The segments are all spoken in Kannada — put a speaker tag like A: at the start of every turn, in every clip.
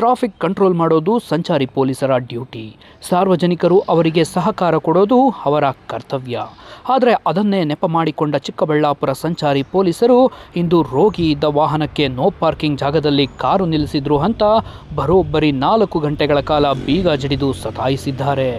A: ಟ್ರಾಫಿಕ್ ಕಂಟ್ರೋಲ್ ಮಾಡೋದು ಸಂಚಾರಿ ಪೊಲೀಸರ ಡ್ಯೂಟಿ. ಸಾರ್ವಜನಿಕರು ಅವರಿಗೆ ಸಹಕಾರ ಕೊಡೋದು ಅವರ ಕರ್ತವ್ಯ. ಆದರೆ ಅದನ್ನೇ ನೆಪ ಮಾಡಿಕೊಂಡ ಚಿಕ್ಕಬಳ್ಳಾಪುರ ಸಂಚಾರಿ ಪೊಲೀಸರು ಇಂದು ರೋಗಿ ಇದ್ದ ವಾಹನಕ್ಕೆ ನೋ ಪಾರ್ಕಿಂಗ್ ಜಾಗದಲ್ಲಿ ಕಾರು ನಿಲ್ಲಿಸಿದ್ರು ಅಂತ ಬರೋಬ್ಬರಿ 4 ಗಂಟೆಗಳ ಕಾಲ ಬೀಗ ಜಡಿದು ಸತಾಯಿಸಿದ್ದಾರೆ.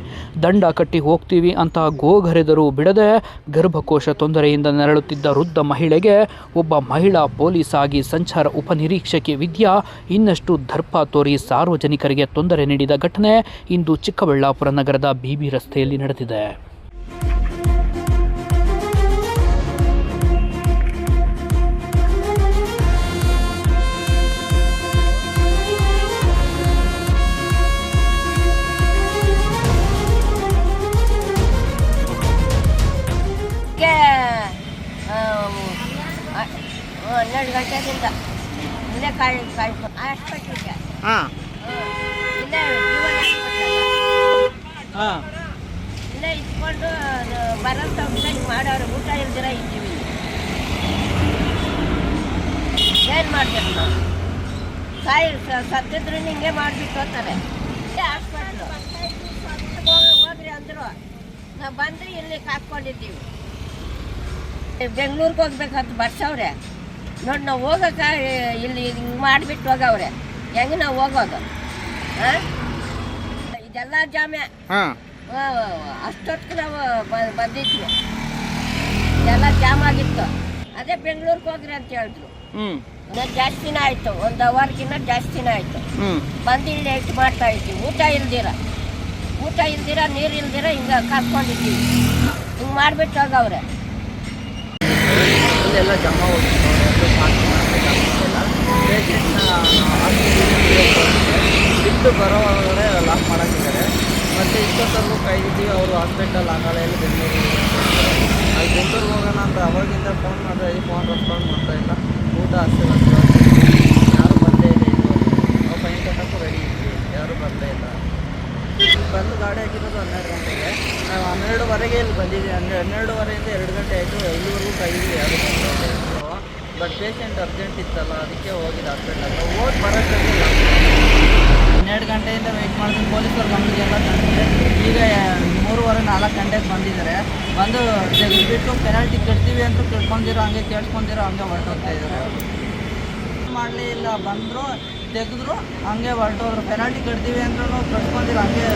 A: ದಂಡ ಕಟ್ಟಿ ಹೋಗ್ತೀವಿ ಅಂತ ಗೋಗರೆದರೂ ಬಿಡದೆ ಗರ್ಭಕೋಶ ತೊಂದರೆಯಿಂದ ನರಳುತ್ತಿದ್ದ ವೃದ್ಧ ಮಹಿಳೆಗೆ ಒಬ್ಬ ಮಹಿಳಾ ಪೊಲೀಸ್ ಆಗಿ ಸಂಚಾರ ಉಪನಿರೀಕ್ಷಕಿ ವಿದ್ಯಾ ಇನ್ನಷ್ಟು ದರ್ಪ ತೋರಿ ಸಾರ್ವಜನಿಕರಿಗೆ ತೊಂದರೆ ನೀಡಿದ ಘಟನೆ ಇಂದು ಚಿಕ್ಕಬಳ್ಳಾಪುರ ನಗರದ ಬಿಬಿ ರಸ್ತೆಯಲ್ಲಿ ನಡೆದಿದೆ.
B: ಹನ್ನೆರಡು ಗಂಟೆಗಿಂತ ಇಲ್ಲೇ ಹಾಸ್ಪಿಟ್ಲಿಗೆ ಇಲ್ಲೇ ಜೀವನ ಇಲ್ಲೇ ಇಟ್ಕೊಂಡು ಬರೋಂಥ ಊಟ ಮಾಡೋರು ಊಟ ಇಲ್ದಿರ ಇದ್ದೀವಿ. ಏನು ಮಾಡಬೇಕು ನಾವು? ಸತ್ತಿದ್ರು ಹಿಂಗೆ ಮಾಡಿಬಿಟ್ಟು ಹೋಗ್ತಾರೆ. ಹಾಸ್ಪಿಟ್ಲು ಹೋಗ್ರಿ ಅಂದರು. ನಾವು ಬಂದು ಇಲ್ಲಿ ಹಾಕ್ಕೊಂಡಿದ್ದೀವಿ. ಬೆಂಗಳೂರಿಗೆ ಹೋಗ್ಬೇಕಂತ ಬರ್ಸವ್ರೆ ನೋಡಿ. ನಾವು ಹೋಗೋಕೆ ಇಲ್ಲಿ ಹಿಂಗೆ ಮಾಡಿಬಿಟ್ಟು ಹೋಗವ್ರೆ. ಹೆಂಗೆ ನಾವು ಹೋಗೋದು? ಇದೆಲ್ಲ ಜಾಮೆ. ಅಷ್ಟೊತ್ತಿಗೆ ನಾವು ಬಂದಿದ್ವಿ. ಇದೆಲ್ಲ ಜಾಮ್ ಆಗಿತ್ತು. ಅದೇ ಬೆಂಗಳೂರಿಗೆ ಹೋಗ್ರಿ ಅಂತ ಹೇಳಿದ್ರು. ಜಾಸ್ತಿನೇ ಆಯಿತು, 1 ಅವರ್ಗಿನ್ನ ಜಾಸ್ತಿನೇ ಆಯಿತು. ಬಂದು ಇಲ್ಲಿ ಎಷ್ಟು ಮಾಡ್ತಾ ಇದ್ದೀವಿ. ಊಟ ಇಲ್ದಿರ ನೀರು ಇಲ್ದಿರ ಹಿಂಗೆ ಕರ್ಕೊಂಡಿದ್ದೀವಿ. ಹಿಂಗೆ ಮಾಡಿಬಿಟ್ಟು ಹೋಗವ್ರೆ.
C: ಎಲ್ಲ ಜಮ ಹೋಗ್ತಿಲ್ಲ ಬಿಟ್ಟು ಬರೋವರೆ ಲಾಕ್ ಮಾಡೋಕ್ಕಿದ್ದಾರೆ. ಮತ್ತು ಇಷ್ಟೊತ್ತವರೆಗೂ ಕಾಯ್ದಿದ್ದೀವಿ. ಅವರು ಹಾಸ್ಪಿಟಲ್ ಆಗಲೆಯಲ್ಲಿ ಬೆಂಗಳೂರಿಗೆ ಅಲ್ಲಿ ಬೆಂಗಳೂರಿಗೆ ಹೋಗೋಣ ಅಂತ ಅವಾಗಿಂದ ಫೋನ್ ಮಾಡಿದ್ರೆ ಫೋನ್ ರೆಸ್ಪಾನ್ಸ್ ಮಾಡ್ತಾಯಿಲ್ಲ. ಊಟ ಅಷ್ಟೇ ಯಾರೂ ಬಂದೇ ಇಲ್ಲ. ಇದು ನಾವು ಫೈನ್ ಕಟ್ಟೋಕ್ಕೂ ರೆಡಿ ಇದ್ವಿ, ಯಾರೂ ಬರಲೇ ಇಲ್ಲ. ಬಂದು ಗಾಡಿ ಹಾಕಿರೋದು 12 ಗಂಟೆಗೆ. ನಾವು 12ವರೆಗೆ ಇಲ್ಲಿ ಬಂದಿದ್ದೀವಿ. 12ವರೆಯಿಂದ 2 ಗಂಟೆ ಆಯಿತು. ಇಲ್ಲಿವರೆಗೂ ಕಾಯ್ದಿದ್ದೀವಿ, ಯಾರು ಬಂದಿಲ್ಲ. ಬಟ್ ಪೇಷಂಟ್ ಅರ್ಜೆಂಟ್ ಇತ್ತಲ್ಲ, ಅದಕ್ಕೆ ಹೋಗಿದ್ದು ಹಾಸ್ಪಿಟಲ್ಗೆ. ಹೋಗಿ ಬರೋಕ್ಕಾಗಿಲ್ಲ. 12 ಗಂಟೆಯಿಂದ ವೆಯ್ಟ್ ಮಾಡಿದ್ರು. ಪೊಲೀಸರು ಗಮನಿಗೆಲ್ಲ ತಂದಿದೆ. ಈಗ 3:30-4 ಗಂಟೆಗೆ ಬಂದಿದ್ದಾರೆ. ಬಂದು ತೆಗೆದುಬಿಟ್ಟು ಪೆನಾಲ್ಟಿ ಕಟ್ತೀವಿ ಅಂತ ಕೇಳ್ಕೊಂಡಿರೋ ಹಂಗೆ ಹೊರಟೋಗ್ತಾ ಇದ್ದಾರೆ. ಮಾಡಲೇ ಇಲ್ಲ. ಬಂದರು, ತೆಗೆದ್ರು, ಹಂಗೆ ಹೊರಟೋದ್ರು. ಪೆನಾಲ್ಟಿ ಕಟ್ತೀವಿ ಅಂದ್ರೂ ಕಟ್ಕೊಂಡಿರೋ ಹಂಗೆ